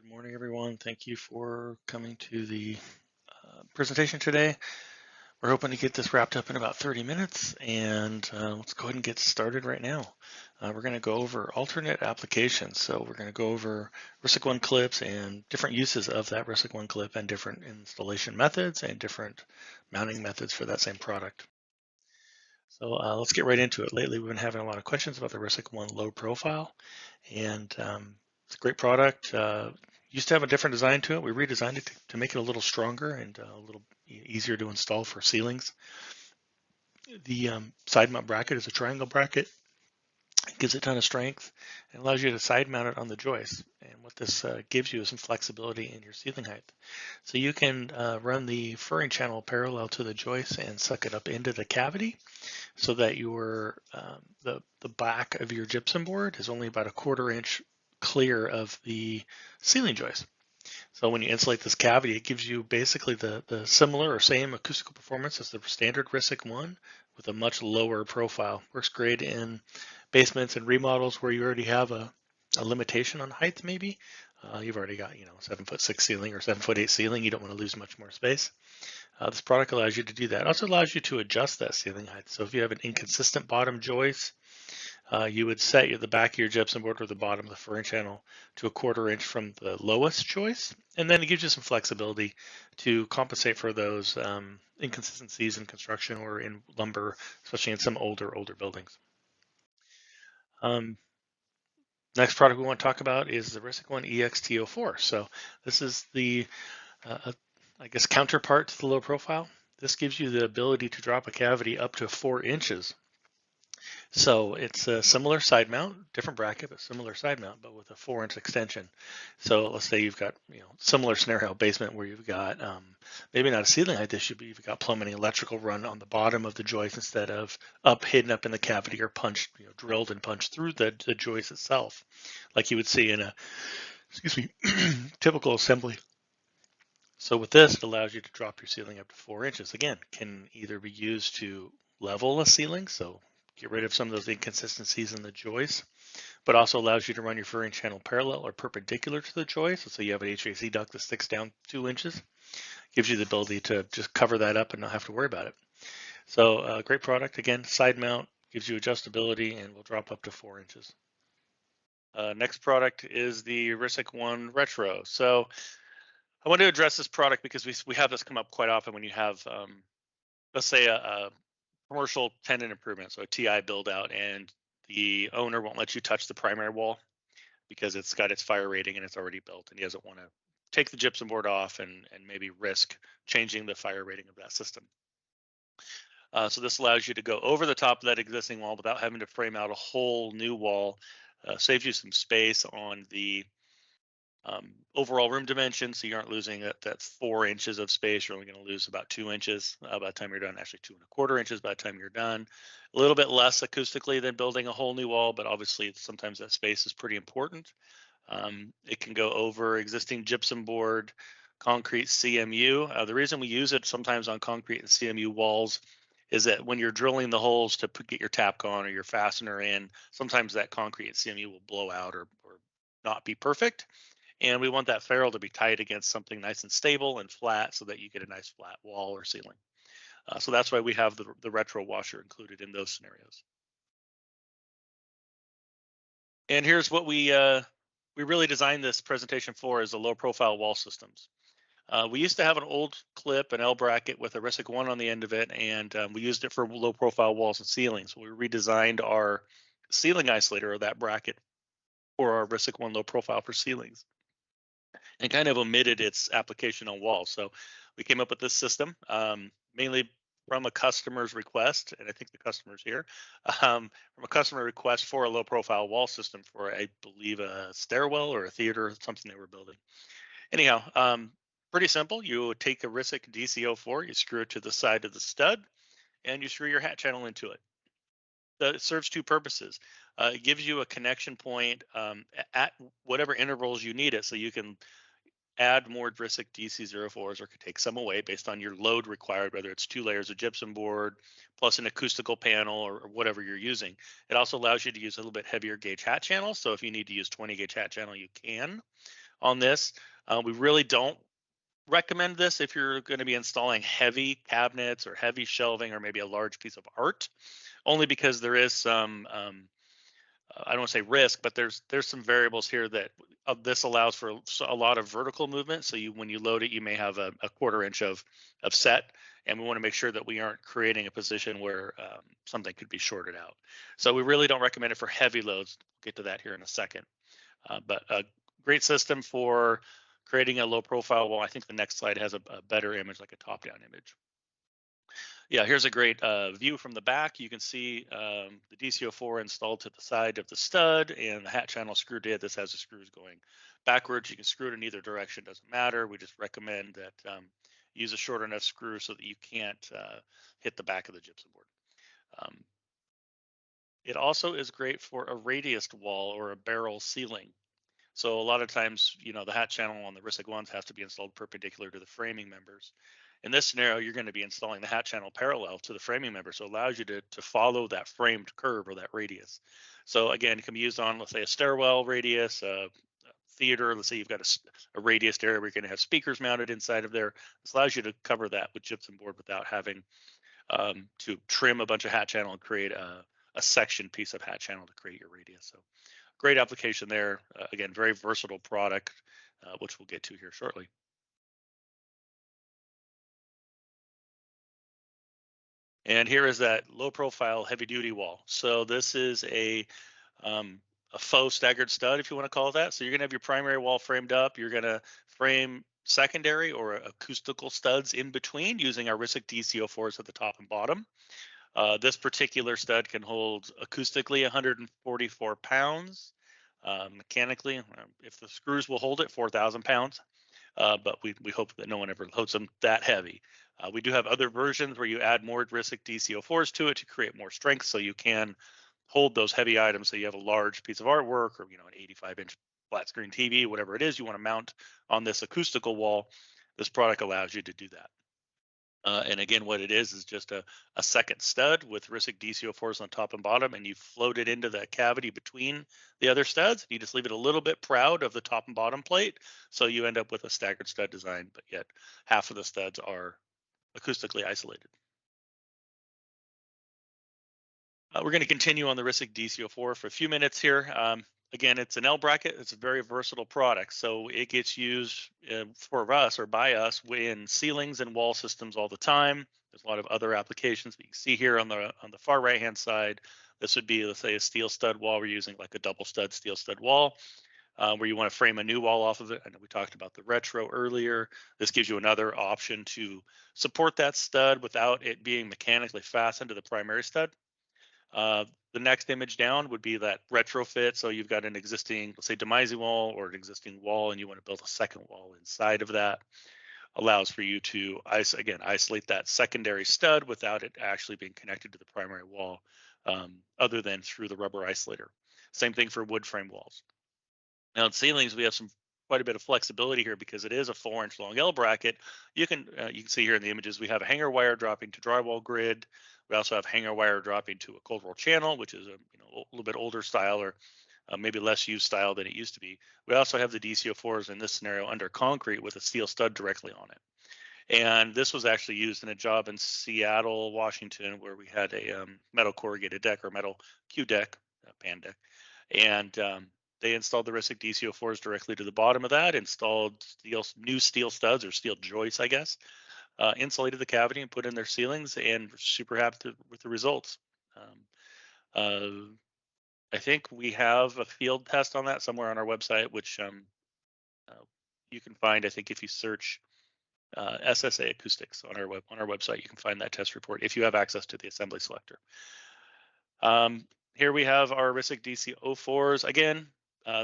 morning, everyone. Thank you for coming to the presentation today. We're hoping to get this wrapped up in about 30 minutes, and let's go ahead and get started right now. We're going to go over alternate applications. So we're going to go over RSIC-1 clips and different uses of that RSIC-1 clip and different installation methods and different mounting methods for that same product. So let's get right into it. Lately, we've been having a lot of questions about the RSIC-1 low profile, and it's a great product. Used to have a different design to it. We redesigned it to make it a little stronger and a little easier to install for ceilings. The side mount bracket is a triangle bracket. It gives it a ton of strength and allows you to side mount it on the joist. And what this gives you is some flexibility in your ceiling height. So you can run the furring channel parallel to the joist and suck it up into the cavity so that your the back of your gypsum board is only about a 1/4 inch clear of the ceiling joist. So when you insulate this cavity, it gives you basically the similar or same acoustical performance as the standard RSIC-1 with a much lower profile. Works great in basements and remodels where you already have a limitation on height maybe. You've already got 7'6" ceiling or 7'8" ceiling. You don't want to lose much more space. This product allows you to do that. It also allows you to adjust that ceiling height. So if you have an inconsistent bottom joist, you would set the back of your gypsum board or the bottom of the furring channel to a 1/4 inch from the lowest joist, and then it gives you some flexibility to compensate for those inconsistencies in construction or in lumber, especially in some older buildings. Next product we want to talk about is the RSIC-1 EXT04. So this is the I guess counterpart to the low profile. This gives you the ability to drop a cavity up to 4 inches. So it's a similar side mount, different bracket, but similar side mount, but with a 4-inch extension. So let's say you've got, similar scenario basement where you've got maybe not a ceiling height issue, but you've got plumbing and electrical run on the bottom of the joist instead of hidden up in the cavity or punched, drilled and punched through the joist itself, like you would see in a, typical assembly. So with this, it allows you to drop your ceiling up to 4 inches. Again, can either be used to level a ceiling, so get rid of some of those inconsistencies in the joist, but also allows you to run your furring channel parallel or perpendicular to the joist. So you have an HVAC duct that sticks down 2 inches, gives you the ability to just cover that up and not have to worry about it. So great product. Again, side mount, gives you adjustability and will drop up to 4 inches. Next product is the RSIC-1 Retro. So I want to address this product because we have this come up quite often when you have, let's say, a commercial tenant improvement, so a TI build out, and the owner won't let you touch the primary wall because it's got its fire rating and it's already built, and he doesn't want to take the gypsum board off and maybe risk changing the fire rating of that system. So this allows you to go over the top of that existing wall without having to frame out a whole new wall. Saves you some space on the overall room dimension, so you aren't losing that 4 inches of space. You're only going to lose about 2 inches by the time you're done. Actually, 2 1/4 inches by the time you're done. A little bit less acoustically than building a whole new wall, but obviously sometimes that space is pretty important. It can go over existing gypsum board, concrete CMU. The reason we use it sometimes on concrete and CMU walls is that when you're drilling the holes to get your tap on or your fastener in, sometimes that concrete and CMU will blow out or not be perfect. And we want that ferrule to be tight against something nice and stable and flat so that you get a nice flat wall or ceiling. So that's why we have the retro washer included in those scenarios. And here's what we really designed this presentation for, is the low profile wall systems. We used to have an old clip, an L bracket with a RSIC-1 on the end of it, and we used it for low profile walls and ceilings. We redesigned our ceiling isolator, or that bracket, for our RSIC-1 low profile for ceilings, and kind of omitted its application on walls. So we came up with this system, mainly from a customer's request, and I think the customer's here, from a customer request for a low profile wall system for, I believe, a stairwell or a theater, something they were building. Anyhow, pretty simple. You would take a RSIC DC04, you screw it to the side of the stud, and you screw your hat channel into it. It serves two purposes. It gives you a connection point at whatever intervals you need it, so you can add more RSIC DC04s or could take some away based on your load required, whether it's 2 layers of gypsum board plus an acoustical panel or whatever you're using. It also allows you to use a little bit heavier gauge hat channel. So if you need to use 20 gauge hat channel, you can. on this. We really don't recommend this if you're going to be installing heavy cabinets or heavy shelving or maybe a large piece of art, only because there is some I don't want to say risk, but there's some variables here that this allows for a lot of vertical movement. So when you load it, you may have a quarter inch of set, and we want to make sure that we aren't creating a position where something could be shorted out. So we really don't recommend it for heavy loads. We'll get to that here in a second. But a great system for creating a low profile wall. I think the next slide has a better image, like a top down image. Yeah, here's a great view from the back. You can see the DCO4 installed to the side of the stud and the hat channel screwed in. This has the screws going backwards. You can screw it in either direction, doesn't matter. We just recommend that use a short enough screw so that you can't hit the back of the gypsum board. It also is great for a radiused wall or a barrel ceiling. So a lot of times, the hat channel on the RSIC-1s has to be installed perpendicular to the framing members. In this scenario, you're going to be installing the hat channel parallel to the framing member, so it allows you to follow that framed curve or that radius. So again, it can be used on, let's say, a stairwell radius, a theater. Let's say you've got a radius area where you're going to have speakers mounted inside of there. This allows you to cover that with gypsum board without having to trim a bunch of hat channel and create a section piece of hat channel to create your radius. So great application there. Again, very versatile product, which we'll get to here shortly. And here is that low profile heavy duty wall. So this is a faux staggered stud, if you want to call it that. So you're going to have your primary wall framed up. You're going to frame secondary or acoustical studs in between using our RSIC DCO4s at the top and bottom. This particular stud can hold acoustically 144 pounds. Mechanically, if the screws will hold it, 4,000 pounds. But we hope that no one ever loads them that heavy. We do have other versions where you add more RSIC DCO4s to it to create more strength, so you can hold those heavy items. So you have a large piece of artwork, or an 85-inch flat screen TV, whatever it is you want to mount on this acoustical wall. This product allows you to do that. And again, what it is just a second stud with RSIC DCO4s on top and bottom, and you float it into the cavity between the other studs. You just leave it a little bit proud of the top and bottom plate, so you end up with a staggered stud design, but yet half of the studs are acoustically isolated. We're going to continue on the RSIC DCO4 for a few minutes here. Again, it's an L bracket. It's a very versatile product. So it gets used for us or by us in ceilings and wall systems all the time. There's a lot of other applications. But you can see here on the far right-hand side, this would be, let's say, a steel stud wall. We're using like a double stud steel stud wall where you want to frame a new wall off of it. I know we talked about the retro earlier. This gives you another option to support that stud without it being mechanically fastened to the primary stud. The next image down would be that retrofit. So you've got an existing, let's say, demising wall or an existing wall, and you want to build a second wall inside of that. Allows for you to, again, isolate that secondary stud without it actually being connected to the primary wall, other than through the rubber isolator. Same thing for wood frame walls. Now in ceilings, we have quite a bit of flexibility here because it is a 4-inch long L bracket. You can see here in the images, we have a hanger wire dropping to drywall grid. We also have hanger wire dropping to a cold roll channel, which is a little bit older style or maybe less used style than it used to be. We also have the DCO4s in this scenario under concrete with a steel stud directly on it. And this was actually used in a job in Seattle, Washington, where we had a metal corrugated deck or metal Q deck, pan deck. And they installed the RSIC DCO4s directly to the bottom of that, installed new steel studs or steel joists, I guess, insulated the cavity and put in their ceilings, and we're super happy with the results. I think we have a field test on that somewhere on our website, which you can find. I think if you search SSA acoustics on our website, you can find that test report if you have access to the assembly selector. Here we have our RSIC DCO4s. Again,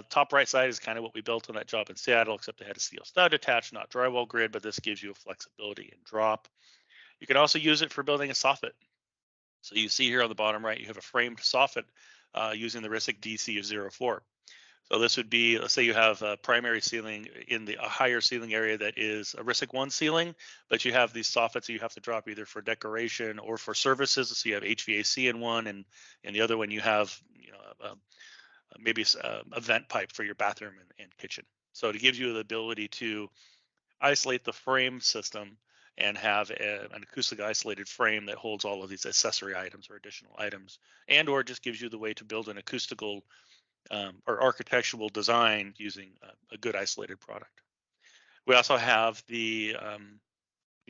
top right side is kind of what we built on that job in Seattle, except they had a steel stud attached, not drywall grid, but this gives you a flexibility and drop. You can also use it for building a soffit. So you see here on the bottom right, you have a framed soffit using the RSIC DC04. So this would be, let's say you have a primary ceiling in a higher ceiling area that is a RSIC-1 ceiling, but you have these soffits that you have to drop either for decoration or for services. So you have HVAC in one, and the other one you have, maybe a vent pipe for your bathroom and kitchen. So it gives you the ability to isolate the frame system and have an acoustic isolated frame that holds all of these accessory items or additional items, and or just gives you the way to build an acoustical or architectural design using a good isolated product. We also have the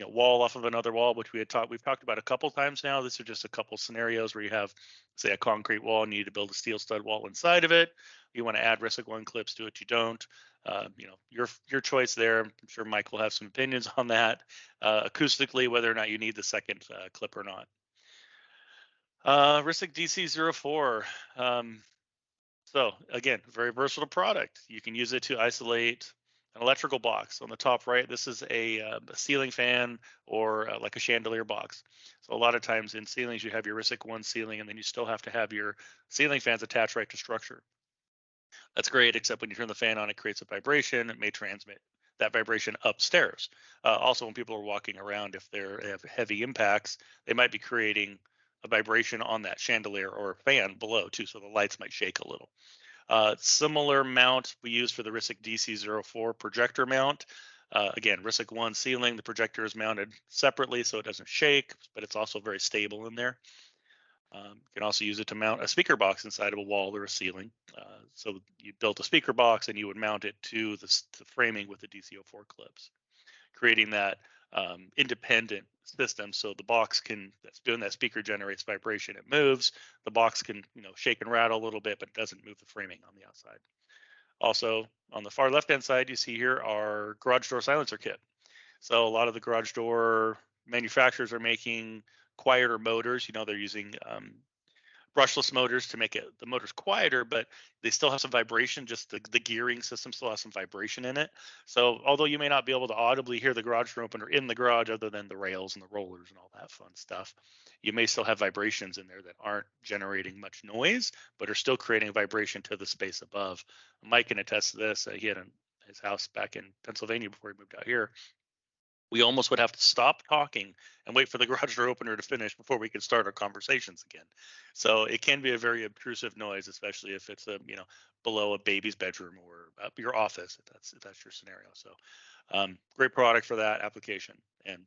wall off of another wall, which we've talked about a couple times now. These are just a couple scenarios where you have, say, a concrete wall and you need to build a steel stud wall inside of it. You want to add RSIC-1 clips to it, you don't. Your choice there. I'm sure Mike will have some opinions on that. Acoustically, whether or not you need the second clip or not. RSIC DC04. So again, very versatile product. You can use it to isolate an electrical box. On the top right, this is a ceiling fan or like a chandelier box. So a lot of times in ceilings, you have your RSIC-1 ceiling, and then you still have to have your ceiling fans attached right to structure. That's great, except when you turn the fan on, it creates a vibration. It may transmit that vibration upstairs. Also, when people are walking around, if they have heavy impacts, they might be creating a vibration on that chandelier or fan below too, so the lights might shake a little. Similar mount we use for the RSIC DC04 projector mount. Again, RSIC-1 ceiling, the projector is mounted separately so it doesn't shake, but it's also very stable in there. You can also use it to mount a speaker box inside of a wall or a ceiling. So you built a speaker box and you would mount it to the framing with the DC04 clips, creating that independent system. So the box that's doing that speaker generates vibration, it moves. The box can shake and rattle a little bit, but it doesn't move the framing on the outside. Also, on the far left-hand side, you see here our garage door silencer kit. So a lot of the garage door manufacturers are making quieter motors. They're using brushless motors to make the motors quieter, but they still have some vibration. Just the gearing system still has some vibration in it. So although you may not be able to audibly hear the garage door opener in the garage, other than the rails and the rollers and all that fun stuff, you may still have vibrations in there that aren't generating much noise, but are still creating vibration to the space above. Mike can attest to this. He had his house back in Pennsylvania before he moved out here. We almost would have to stop talking and wait for the garage door opener to finish before we could start our conversations again. So it can be a very obtrusive noise, especially if it's below a baby's bedroom or your office, if that's your scenario. So great product for that application, and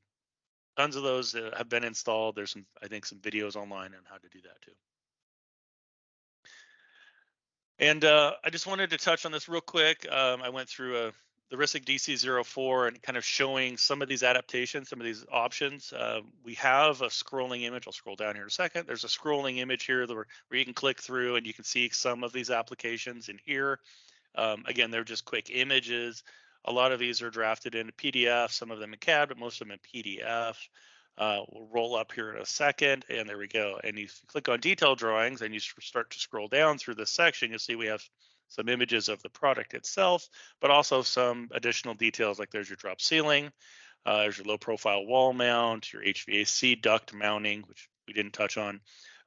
tons of those have been installed. There's I think some videos online on how to do that too. And I just wanted to touch on this real quick. I went through the RSIC DC04 and kind of showing some of these adaptations, some of these options. We have a scrolling image. I'll scroll down here in a second. There's a scrolling image here where you can click through and you can see some of these applications in here. Again, they're just quick images. A lot of these are drafted in PDF, some of them in CAD, but most of them in PDF. We'll roll up here in a second, and there we go. And you click on detail drawings and you start to scroll down through this section. You'll see we have some images of the product itself, but also some additional details, like there's your drop ceiling, there's your low profile wall mount, your HVAC duct mounting, which we didn't touch on,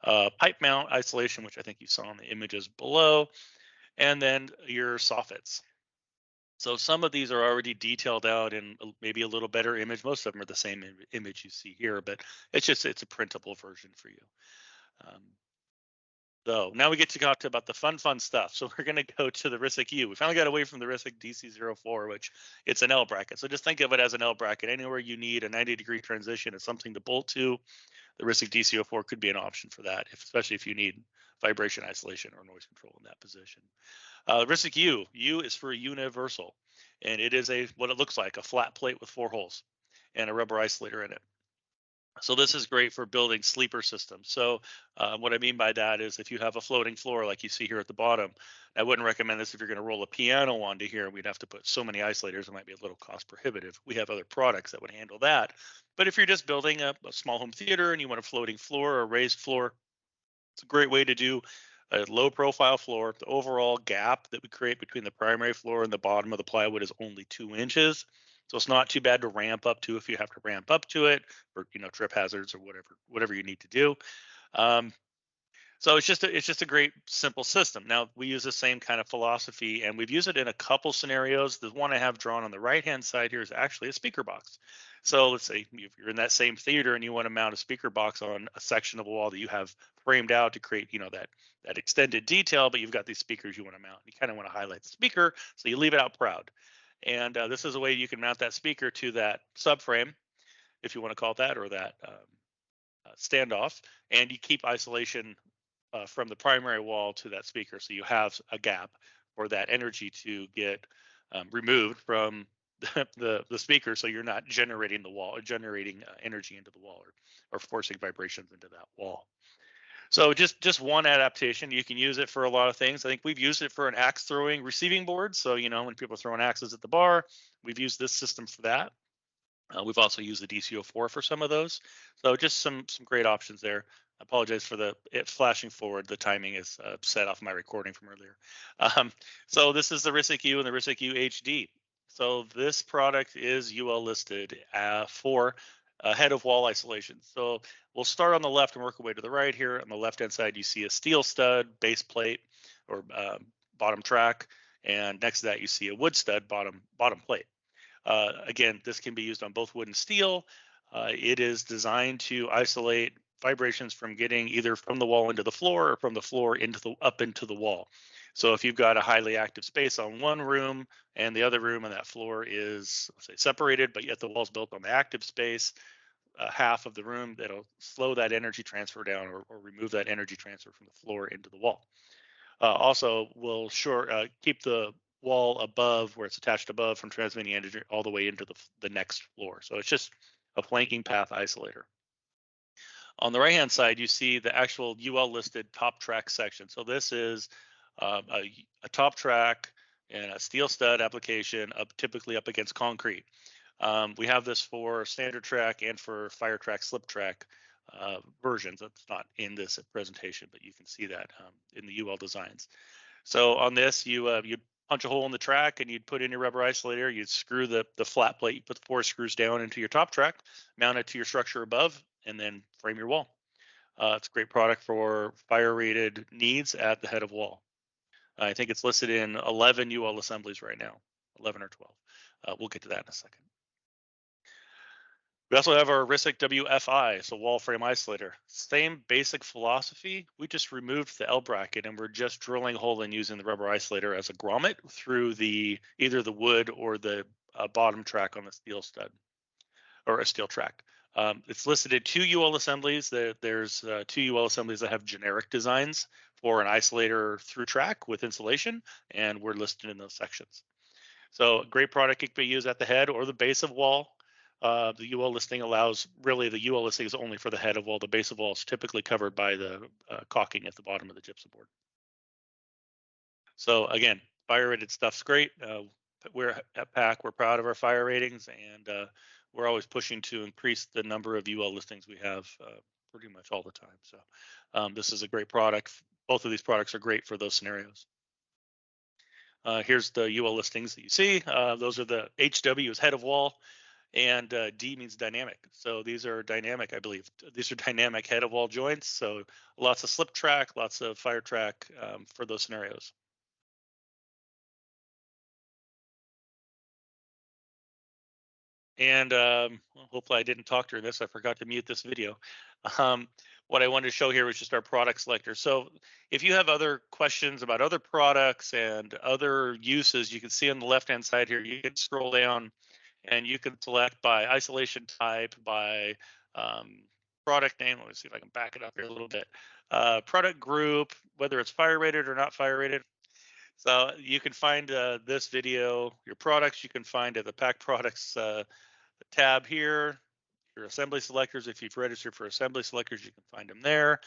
pipe mount isolation, which I think you saw in the images below, and then your soffits. So some of these are already detailed out in maybe a little better image. Most of them are the same image you see here, but it's a printable version for you. So now we get to talk about the fun stuff. So we're going to go to the RSIC-U. We finally got away from the RSIC DC04, which it's an L bracket. So just think of it as an L bracket. Anywhere you need a 90-degree transition and something to bolt to, the RSIC DC04 could be an option for that, especially if you need vibration isolation or noise control in that position. RSIC-U. U is for universal, and it is what it looks like, a flat plate with 4 holes and a rubber isolator in it. So this is great for building sleeper systems. So what I mean by that is if you have a floating floor like you see here at the bottom, I wouldn't recommend this if you're going to roll a piano onto here. We'd have to put so many isolators, it might be a little cost prohibitive. We have other products that would handle that. But if you're just building a small home theater and you want a floating floor or a raised floor, it's a great way to do a low profile floor. The overall gap that we create between the primary floor and the bottom of the plywood is only 2 inches. So it's not too bad to ramp up to if you have to ramp up to it for trip hazards or whatever you need to do. So it's just a great simple system. Now we use the same kind of philosophy, and we've used it in a couple scenarios. The one I have drawn on the right hand side here is actually a speaker box. So let's say if you're in that same theater and you want to mount a speaker box on a section of a wall that you have framed out to create, that extended detail, but you've got these speakers you want to mount. You kind of want to highlight the speaker, so you leave it out proud. And this is a way you can mount that speaker to that subframe, if you want to call it that, or that standoff, and you keep isolation from the primary wall to that speaker, so you have a gap for that energy to get removed from the speaker, so you're not generating the wall or generating energy into the wall, or forcing vibrations into that wall. So just one adaptation. You can use it for a lot of things. I think we've used it for an axe throwing receiving board. So when people are throwing axes at the bar, we've used this system for that. We've also used the DC-04 for some of those. So just some great options there. I apologize for it flashing forward. The timing is set off my recording from earlier. So this is the RSIC-U and the RSIC-U HD. So this product is UL listed for head of wall isolation. So we'll start on the left and work our way to the right here. On the left-hand side, you see a steel stud, base plate, or bottom track. And next to that, you see a wood stud, bottom plate. Again, this can be used on both wood and steel. It is designed to isolate vibrations from getting either from the wall into the floor or from the floor up into the wall. So if you've got a highly active space on one room and the other room on that floor is, let's say, separated, but yet the wall's built on the active space, half of the room, that'll slow that energy transfer down or remove that energy transfer from the floor into the wall. Also, will keep the wall above, where it's attached above, from transmitting energy all the way into the next floor. So it's just a flanking path isolator. On the right hand side, you see the actual UL listed top track section. So this is a top track and a steel stud application, typically up against concrete. We have this for standard track and for fire track, slip track versions. That's not in this presentation, but you can see that in the UL designs. So on this, you'd punch a hole in the track and you'd put in your rubber isolator. You'd screw the flat plate. You put the 4 screws down into your top track, mount it to your structure above, and then frame your wall. It's a great product for fire rated needs at the head of wall. I think it's listed in 11 UL assemblies right now, 11 or 12. We'll get to that in a second. We also have our RSIC-WFI, so wall frame isolator. Same basic philosophy. We just removed the L bracket and we're just drilling a hole and using the rubber isolator as a grommet through either the wood or the bottom track on the steel stud or a steel track. It's listed in 2 UL assemblies. There's 2 UL assemblies that have generic designs for an isolator through track with insulation, and we're listed in those sections. So great product. It can be used at the head or the base of wall. The UL listing the UL listing is only for the head of wall. The base of wall is typically covered by the caulking at the bottom of the gypsum board. So again, fire rated stuff's great. We're at PAC, we're proud of our fire ratings, and we're always pushing to increase the number of UL listings we have pretty much all the time. So this is a great product. Both of these products are great for those scenarios. Here's the UL listings that you see. Those are the HW is head of wall, and D means dynamic. So these are dynamic, I believe. These are dynamic head of wall joints. So lots of slip track, lots of fire track for those scenarios. And hopefully I didn't talk during this. I forgot to mute this video. What I wanted to show here was just our product selector. So if you have other questions about other products and other uses, you can see on the left-hand side here, you can scroll down and you can select by isolation type, by product name. Let me see if I can back it up here a little bit. Product group, whether it's fire rated or not fire rated. So you can find this video, your products, you can find at the PAC products tab here. Your assembly selectors, if you've registered for assembly selectors, you can find them there.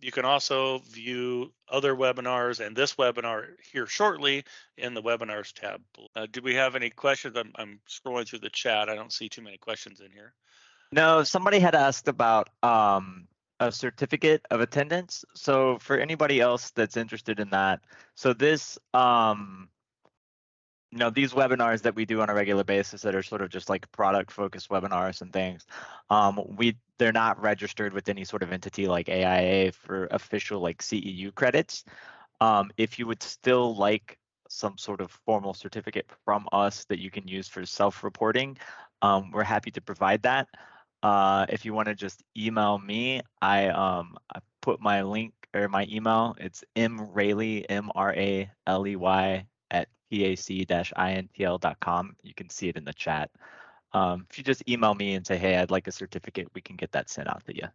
You can also view other webinars and this webinar here shortly in the webinars tab. Do we have any questions? I'm scrolling through the chat. I don't see too many questions in here. No, somebody had asked about a certificate of attendance. So for anybody else that's interested in that, so this these webinars that we do on a regular basis that are sort of just like product focused webinars and things, they're not registered with any sort of entity like AIA for official like CEU credits. If you would still like some sort of formal certificate from us that you can use for self-reporting, we're happy to provide that. If you want to just email me, I put my link or my email. It's mraley, MRALEY at pac-intl.com. You can see it in the chat. If you just email me and say, hey, I'd like a certificate, we can get that sent out to you.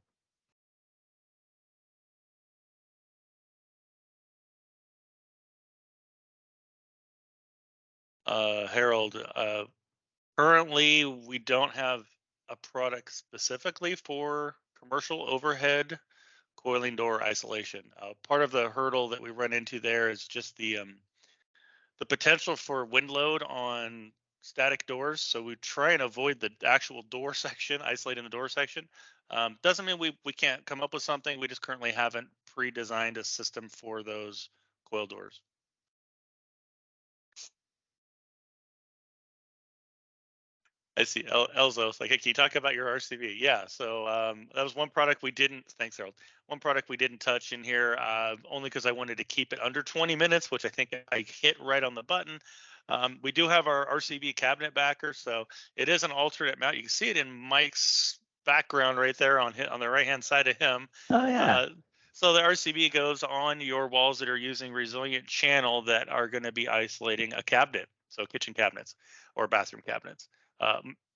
Harold, currently we don't have a product specifically for commercial overhead coiling door isolation. Part of the hurdle that we run into there is just the potential for wind load on static doors. So we try and avoid the actual door section, isolating the door section. Doesn't mean we can't come up with something. We just currently haven't pre-designed a system for those coil doors. I see. Elzo's like, hey, can you talk about your RCB? Yeah. So that was one product we didn't. Thanks, Harold. One product we didn't touch in here, only because I wanted to keep it under 20 minutes, which I think I hit right on the button. We do have our RCB cabinet backer, so it is an alternate mount. You can see it in Mike's background right there on the right-hand side of him. Oh yeah. So the RCB goes on your walls that are using resilient channel that are going to be isolating a cabinet, so kitchen cabinets or bathroom cabinets.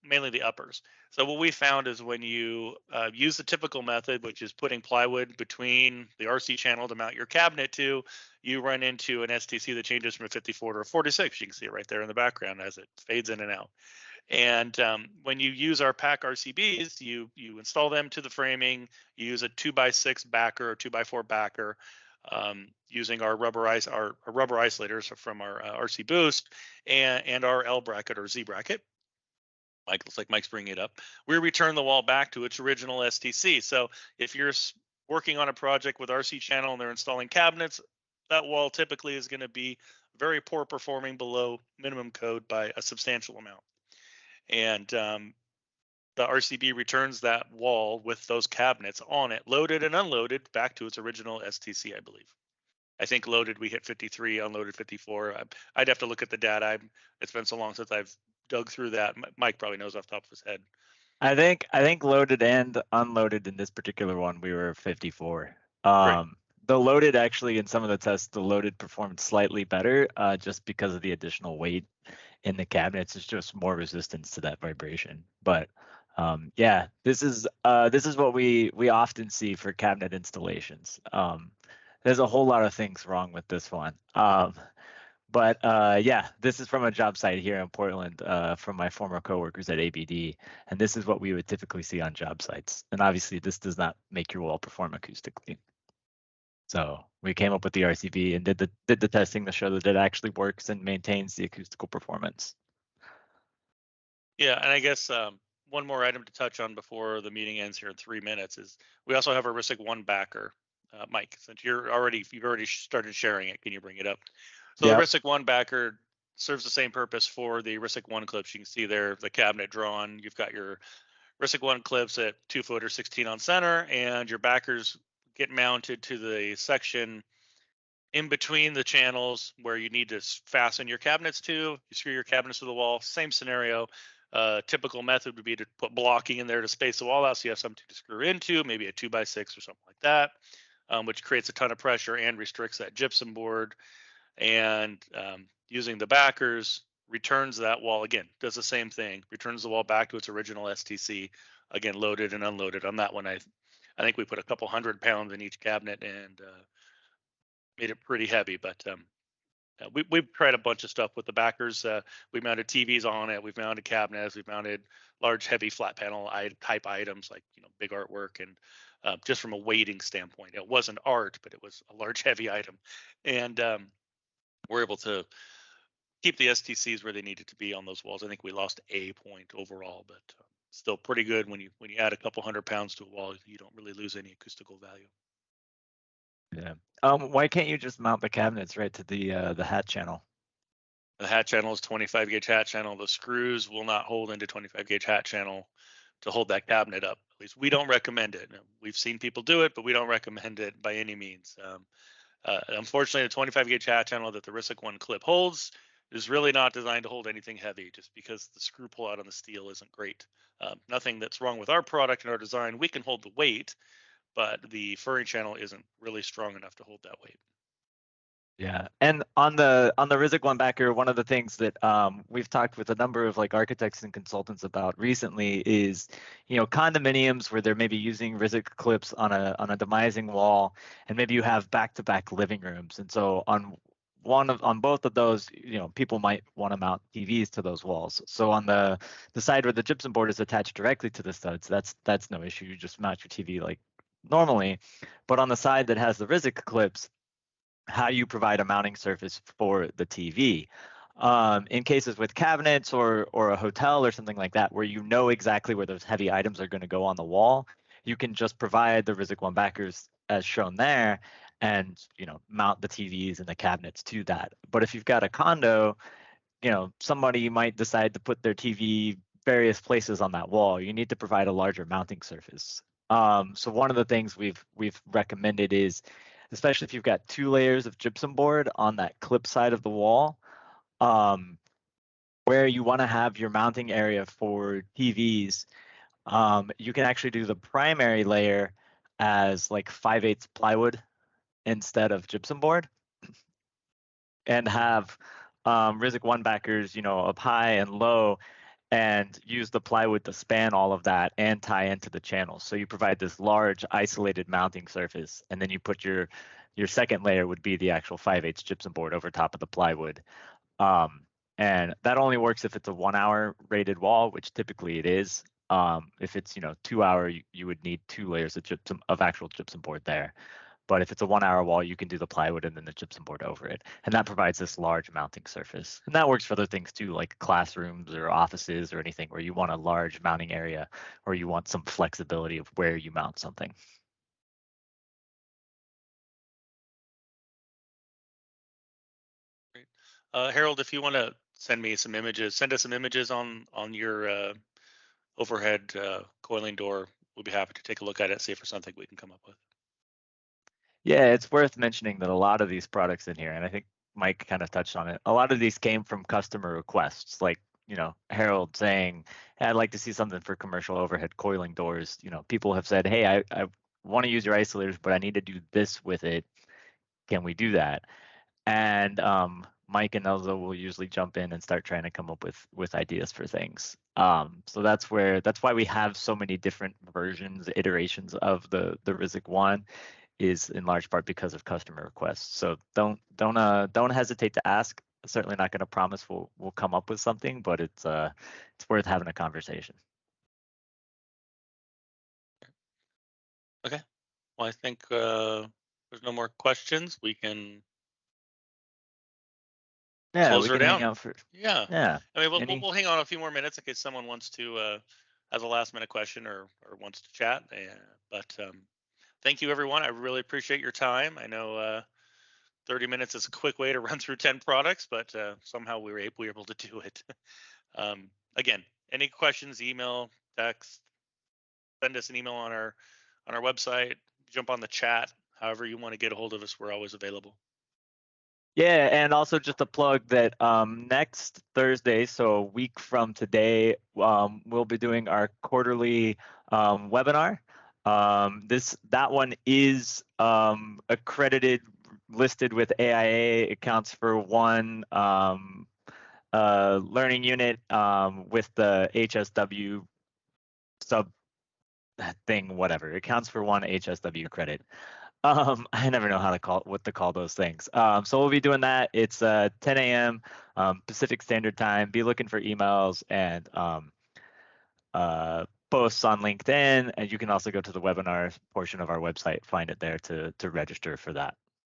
Mainly the uppers. So what we found is when you use the typical method, which is putting plywood between the RC channel to mount your cabinet to, you run into an STC that changes from a 54 to a 46. You can see it right there in the background as it fades in and out. And when you use our PAC RCBs, you install them to the framing. You use a 2x6 backer or 2x4 backer, using our rubber isolators from our RC Boost and our L bracket or Z bracket. Mike, looks like Mike's bringing it up. We return the wall back to its original STC. So if you're working on a project with RC channel and they're installing cabinets, that wall typically is going to be very poor performing, below minimum code by a substantial amount. And the RCB returns that wall with those cabinets on it, loaded and unloaded, back to its original STC, I believe. I think loaded we hit 53, unloaded 54. I'd have to look at the data. It's been so long since I've dug through that. Mike probably knows off the top of his head. I think loaded and unloaded in this particular one we were 54. The loaded, actually, in some of the tests, the loaded performed slightly better, just because of the additional weight in the cabinets. It's just more resistance to that vibration. But yeah, this is what we often see for cabinet installations. There's a whole lot of things wrong with this one. But yeah, this is from a job site here in Portland, from my former coworkers at ABD, and this is what we would typically see on job sites. And obviously, this does not make your wall perform acoustically. So we came up with the RCB and did the testing to show that it actually works and maintains the acoustical performance. Yeah, and I guess one more item to touch on before the meeting ends here in 3 minutes is we also have a RSIC-1 Backer. Mike, since you've already started sharing it, can you bring it up? So the RSIC-1 Backer serves the same purpose for the RSIC-1 clips. You can see there the cabinet drawn. You've got your RSIC-1 clips at 2 foot or 16 on center, and your backers get mounted to the section in between the channels where you need to fasten your cabinets to. You screw your cabinets to the wall. Same scenario. Typical method would be to put blocking in there to space the wall out so you have something to screw into, maybe a 2x6 or something like that, which creates a ton of pressure and restricts that gypsum board. And using the backers returns that wall, again, does the same thing, returns the wall back to its original STC, again, loaded and unloaded. On that one, I think we put a couple 100 pounds in each cabinet and made it pretty heavy. But we've tried a bunch of stuff with the backers. We mounted TVs on it. We've mounted cabinets. We've mounted large, heavy flat panel type items like big artwork. And just from a weighting standpoint, it wasn't art, but it was a large, heavy item. And we're able to keep the STCs where they needed to be on those walls. I think we lost a point overall, but still pretty good. When you add a couple 100 pounds to a wall, you don't really lose any acoustical value. Yeah. Why can't you just mount the cabinets right to the hat channel? The hat channel is 25 gauge hat channel. The screws will not hold into 25 gauge hat channel to hold that cabinet up. least we don't recommend it. We've seen people do it, but we don't recommend it by any means. Unfortunately, the 25 gauge hat channel that the RSIC-1 clip holds is really not designed to hold anything heavy, just because the screw pull out on the steel isn't great. Nothing that's wrong with our product and our design. We can hold the weight, but the furring channel isn't really strong enough to hold that weight. Yeah, and on the RSIC-1 Backer, one of the things that we've talked with a number of like architects and consultants about recently is, condominiums where they're maybe using RSIC clips on a demising wall, and maybe you have back-to-back living rooms, and so on both of those, people might want to mount TVs to those walls. So on the side where the gypsum board is attached directly to the studs, that's no issue. You just mount your TV like normally, but on the side that has the RSIC clips, how you provide a mounting surface for the TV. In cases with cabinets or a hotel or something like that, where you know exactly where those heavy items are going to go on the wall, you can just provide the RSIC-1 backers as shown there, and mount the TVs and the cabinets to that. But if you've got a condo, somebody might decide to put their TV various places on that wall. You need to provide a larger mounting surface. So one of the things we've recommended is, especially if you've got 2 layers of gypsum board on that clip side of the wall, where you want to have your mounting area for TVs, you can actually do the primary layer as like 5/8 plywood instead of gypsum board, and have RSIC-1 backers, up high and low, and use the plywood to span all of that and tie into the channels. So you provide this large isolated mounting surface, and then you put your second layer would be the actual 5/8 gypsum board over top of the plywood. And that only works if it's a 1-hour rated wall, which typically it is. If it's 2-hour, you would need 2 layers of actual gypsum board there. But if it's a 1-hour wall, you can do the plywood and then the gypsum board over it. And that provides this large mounting surface. And that works for other things too, like classrooms or offices or anything where you want a large mounting area, or you want some flexibility of where you mount something. Great. Harold, if you want to send us some images on your overhead coiling door. We'll be happy to take a look at it, see if there's something we can come up with. Yeah, it's worth mentioning that a lot of these products in here, and I think Mike kind of touched on it, a lot of these came from customer requests, like, Harold saying, hey, I'd like to see something for commercial overhead coiling doors. People have said, hey, I want to use your isolators, but I need to do this with it. Can we do that? And Mike and Elza will usually jump in and start trying to come up with ideas for things. So that's why we have so many different versions, iterations of the RSIC-1, is in large part because of customer requests. So don't hesitate to ask. Certainly not going to promise we'll come up with something, but it's worth having a conversation. Okay. Well, I think there's no more questions. We can close her down. Hang out for Yeah. I mean, we'll hang on a few more minutes in case someone wants to has a last minute question or wants to chat. But thank you, everyone. I really appreciate your time. I know 30 minutes is a quick way to run through 10 products, but somehow we were able to do it. Again, any questions, email, text, send us an email on our website, jump on the chat, however you want to get a hold of us, we're always available. Yeah, and also just a plug that next Thursday, so a week from today, we'll be doing our quarterly webinar. That one is accredited, listed with AIA. It counts for one learning unit with the HSW sub thing, whatever. It counts for one HSW credit. I never know what to call those things. So we'll be doing that. It's 10 a.m. Pacific Standard Time. Be looking for emails and posts on LinkedIn, and you can also go to the webinar portion of our website, find it there to register for that.